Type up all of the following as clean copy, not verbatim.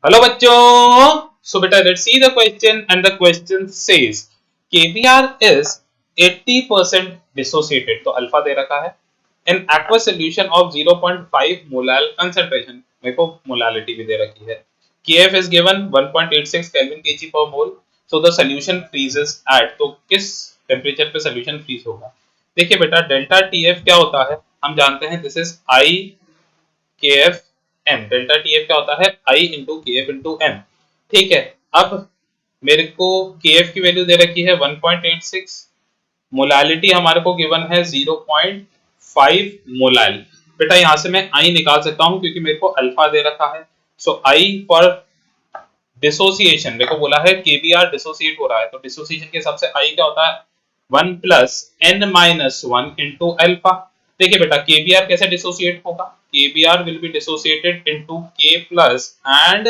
Hello बच्चों, सो बेटा let's see the question and the question says KBr is 80% dissociated। तो alpha दे रखा है इन aqueous solution of 0.5 molal concentration, मेरे को मोलालिटी भी दे रखी है। Kf is given 1.86 kelvin kg per mole, so the solution freezes at, तो किस टेम्परेचर पे सोल्यूशन फ्रीज होगा। देखिए बेटा डेल्टा TF क्या होता है, हम जानते हैं this is I KF m। Delta TF क्या होता है, I इंटू के एफ इंटू एम। ठीक है, अब मेरे को KF की वैल्यू दे रखी है 1.86, मोलालिटी हमारे को गिवन है 0.5 मोलाल। बेटा यहां से मैं I निकाल सकता हूं क्योंकि मेरे को अल्फा दे रखा है। सो I फॉर डिसोसिएशन, मेरे को बोला है KBr डिसोसिएट हो रहा है, तो डिसोसिएशन के हिसाब से I क्या होता है 1 plus n minus 1 into alpha. देखिए बेटा KBr कैसे डिसोसिएट होगा, KBr will be dissociated into K plus and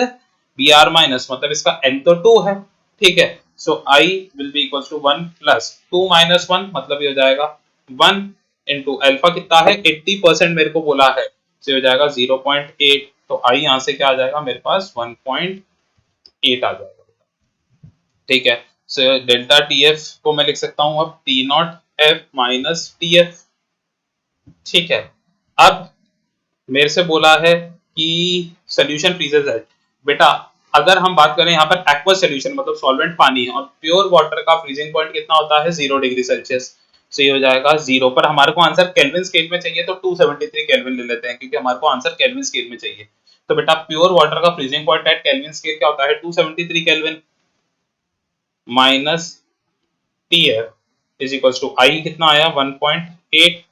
Br minus, मतलब इसका n तो 2 है। ठीक है, so I will be equals to 1 plus 2 minus 1, मतलब ये हो जाएगा 1 इंटू अल्फा कितना है 80% मेरे को बोला है, तो हो जाएगा 0.8। तो I यहां से क्या आ जाएगा मेरे पास 1.8 आ जाएगा। ठीक है, सो डेल्टा TF को मैं लिख सकता हूं अब T not F minus TF। ठीक है, अब मेरे से बोला है कि सोल्यूशन फ्रीजेस है। बेटा अगर हम बात करें यहाँ पर एक्वस सोल्यूशन मतलब सॉल्वेंट पानी है, और प्योर वाटर का फ्रीजिंग पॉइंट कितना होता है 0 डिग्री सेल्सियस। सो ये हो जाएगा 0 पर, हमारे को आंसर केल्विन स्केल में चाहिए तो 273 केल्विन ले लेते हैं क्योंकि हमारे को आंसर केल्विन स्केल में चाहिए। तो बेटा प्योर वाटर का freezing point at kelvin scale क्या होता है 273 kelvin minus TF is equals to I कितना आया 1.8।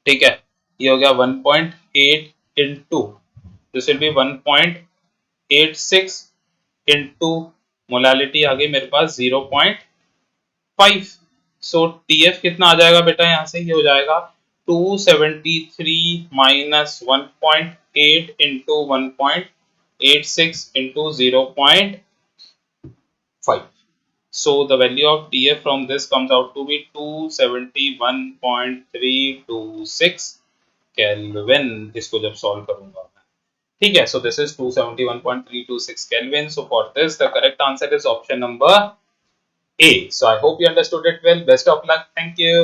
ठीक है, ये हो गया 1.8 into this will be 1.86 into molality आ गई मेरे पास 0.5। सो TF कितना आ जाएगा बेटा, यहां से ये हो जाएगा 273 minus 1.8 into 1.86 into 0.5। So the value of TF from this comes out to be 271.326 Kelvin। इसको जब सॉल्व करूंगा मैं, ठीक है, so this is 271.326 Kelvin। So for this the correct answer is option number A। So I hope you understood it well. Best of luck. Thank you.